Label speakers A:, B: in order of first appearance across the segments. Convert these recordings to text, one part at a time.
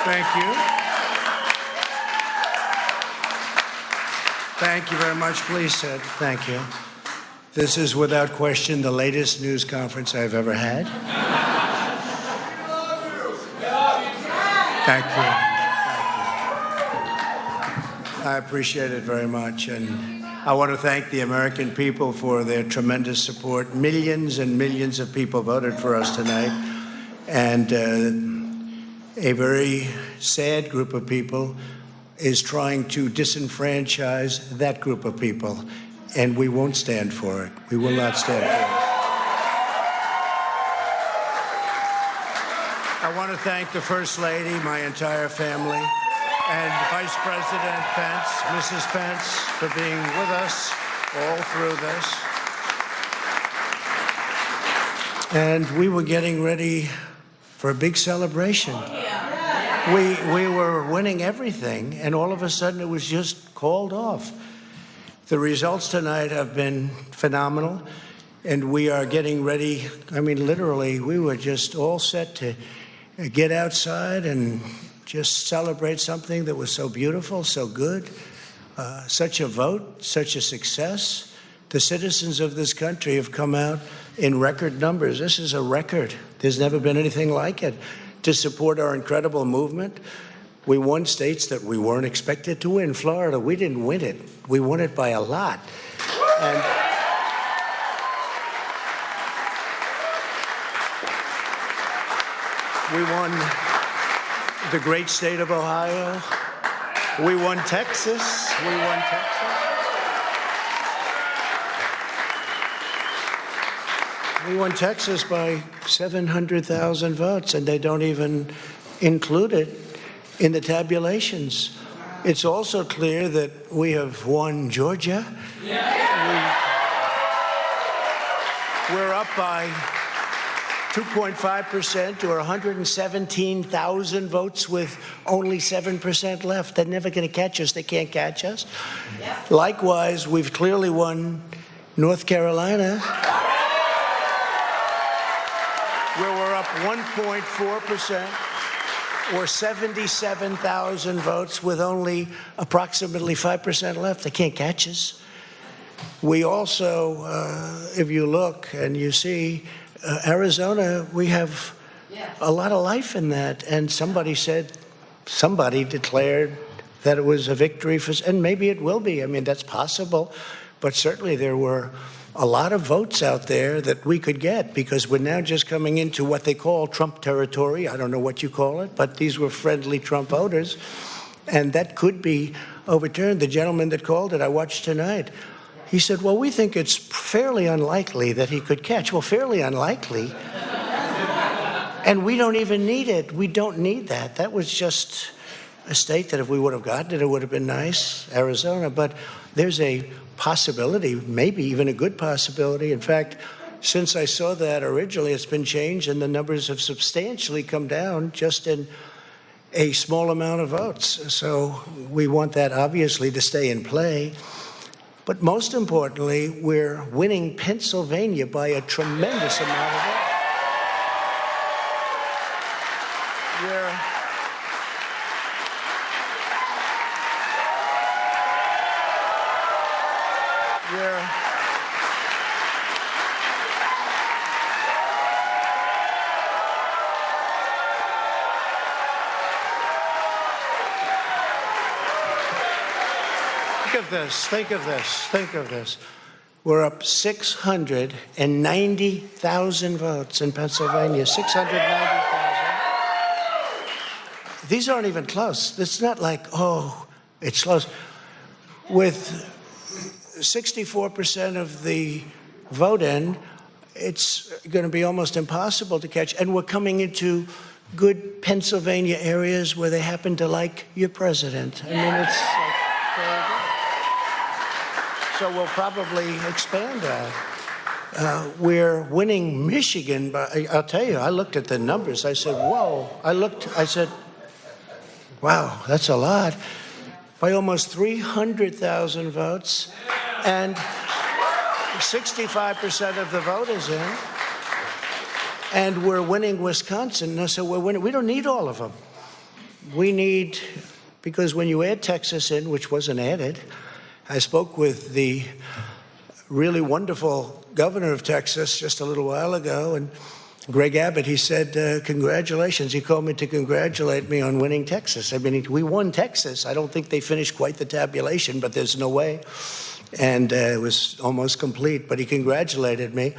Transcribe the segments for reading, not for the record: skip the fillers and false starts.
A: Thank you. Thank you very much. Please sit. Thank you. This is without question the latest news conference I've ever had. Thank you. I appreciate it very much. And I want to thank the American people for their tremendous support. Millions and millions of people voted for us tonight. And a very sad group of people is trying to disenfranchise that group of people. And we won't stand for it. We will not stand for it. I want to thank the First Lady, my entire family, and Vice President Pence, Mrs. Pence, for being with us all through this. And we were getting ready for a big celebration. We were winning everything, and all of a sudden it was just called off. The results tonight have been phenomenal, and we are getting ready. I mean, literally, we were just all set to get outside and just celebrate something that was so beautiful, so good, such a vote, such a success. The citizens of this country have come out in record numbers. This is a record. There's never been anything like it. To support our incredible movement, we won states that we weren't expected to win. Florida, we didn't win it. We won it by a lot. And we won the great state of Ohio. We won Texas. We won Texas. We won Texas by 700,000 votes, and they don't even include it in the tabulations. It's also clear that we have won Georgia. We're up by 2.5% or 117,000 votes with only 7% left. They're never going to catch us. They can't catch us. Likewise, we've clearly won North Carolina, where we're up 1.4% or 77,000 votes with only approximately 5% left. They can't catch us. We also, if you look and you see, Arizona, we have a lot of life in that. And somebody declared that it was a victory for, and maybe it will be. I mean, that's possible. But certainly there were a lot of votes out there that we could get, because we're now just coming into what they call Trump territory. I don't know what you call it, but these were friendly Trump voters. And that could be overturned. The gentleman that called it, I watched tonight, he said, well, we think it's fairly unlikely that he could catch. Well, fairly unlikely. And we don't even need it. We don't need that. That was just a state that if we would have gotten it, it would have been nice, Arizona. But there's a possibility, maybe even a good possibility. In fact, since I saw that originally, it's been changed, and the numbers have substantially come down just in a small amount of votes. So we want that, obviously, to stay in play. But most importantly, we're winning Pennsylvania by a tremendous amount of votes. Think of this. We're up 690,000 votes in Pennsylvania, 690,000. These aren't even close. It's not like, oh, it's close. With 64% of the vote in, it's going to be almost impossible to catch. And we're coming into good Pennsylvania areas where they happen to like your president. I mean, it's like very good. So we'll probably expand that. We're winning Michigan, but I'll tell you, I looked at the numbers. I said, whoa. I said, wow, that's a lot. By almost 300,000 votes, and 65% of the vote is in. And we're winning Wisconsin. So we're winning. We don't need all of them. we need, because when you add Texas in, which wasn't added, I spoke with the really wonderful governor of Texas just a little while ago, and Greg Abbott, he said, congratulations. He called me to congratulate me on winning Texas. I mean, we won Texas. I don't think they finished quite the tabulation, but there's no way. And it was almost complete, but he congratulated me.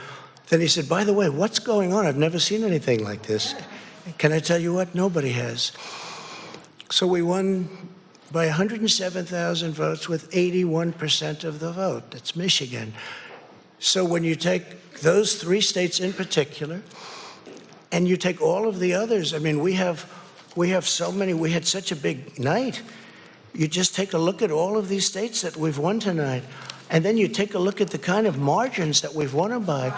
A: Then he said, by the way, what's going on? I've never seen anything like this. Can I tell you what? Nobody has. So we won by 107,000 votes with 81% of the vote. That's Michigan. So when you take those three states in particular, and you take all of the others, I mean, we have so many, we had such a big night. You just take a look at all of these states that we've won tonight, and then you take a look at the kind of margins that we've won them by.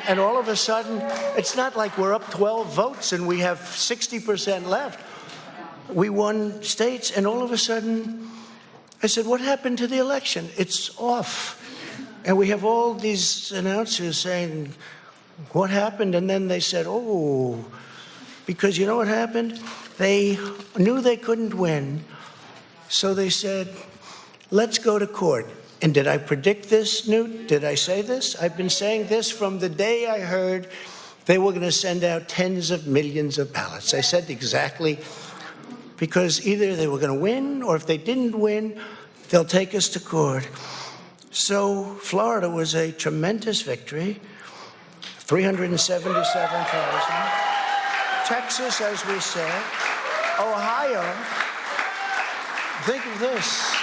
A: And all of a sudden, it's not like we're up 12 votes and we have 60% left. We won states, and all of a sudden, I said, what happened to the election? It's off. And we have all these announcers saying, what happened? And then they said, oh, because you know what happened? They knew they couldn't win. So they said, let's go to court. And did I predict this, Newt? Did I say this? I've been saying this from the day I heard they were going to send out tens of millions of ballots. I said exactly, because either they were going to win, or if they didn't win, they'll take us to court. So Florida was a tremendous victory, 377,000. Texas, as we said. Ohio, think of this.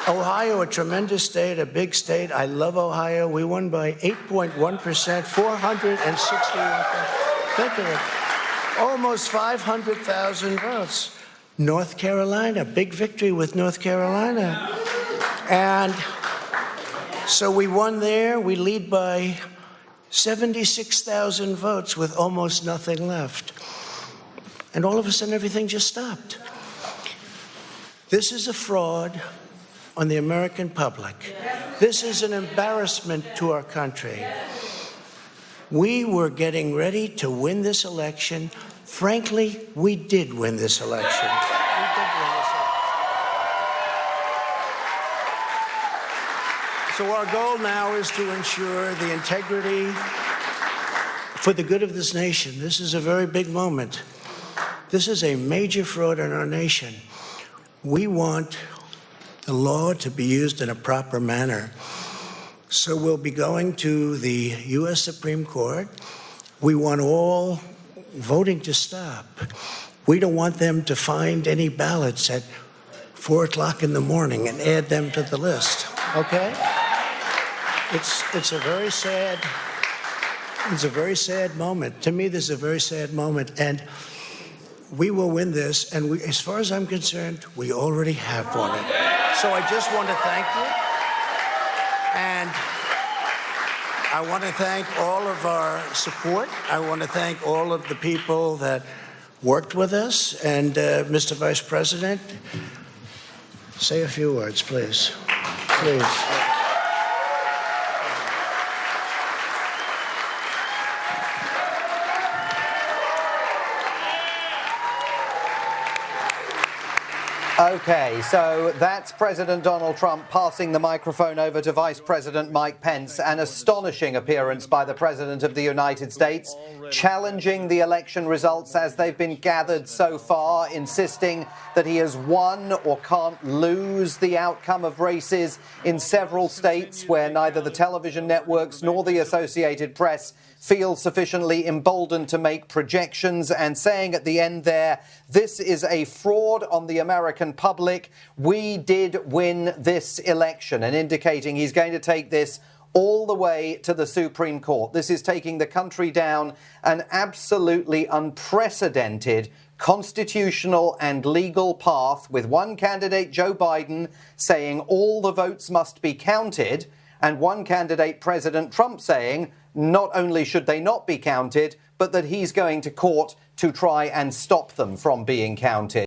A: Ohio, a tremendous state, a big state. I love Ohio. We won by 8.1%, 461,000. Think of it. Almost 500,000 votes. North Carolina, big victory with North Carolina. And so we won there. We lead by 76,000 votes with almost nothing left. And all of a sudden, everything just stopped. This is a fraud on the American public. This is an embarrassment to our country. We were getting ready to win this election. Frankly, we did win this election. So our goal now is to ensure the integrity for the good of this nation. This is a very big moment. This is a major fraud in our nation. We want the law to be used in a proper manner. So we'll be going to the U.S. Supreme Court. We want all voting to stop. We don't want them to find any ballots at 4 o'clock in the morning and add them to the list, okay? It's a very sad moment. To me, this is a very sad moment, and we will win this, and as far as I'm concerned, we already have won it. So I just want to thank you, and I want to thank all of our support. I want to thank all of the people that worked with us, and Mr. Vice President, say a few words, please. Please.
B: Okay, so that's President Donald Trump passing the microphone over to Vice President Mike Pence. An astonishing appearance by the President of the United States, challenging the election results as they've been gathered so far, insisting that he has won or can't lose the outcome of races in several states where neither the television networks nor the Associated Press feel sufficiently emboldened to make projections, and saying at the end there, this is a fraud on the American public. We did win this election, and indicating he's going to take this all the way to the Supreme Court. This is taking the country down an absolutely unprecedented constitutional and legal path, with one candidate, Joe Biden, saying all the votes must be counted, and one candidate, President Trump, saying not only should they not be counted, but that he's going to court to try and stop them from being counted.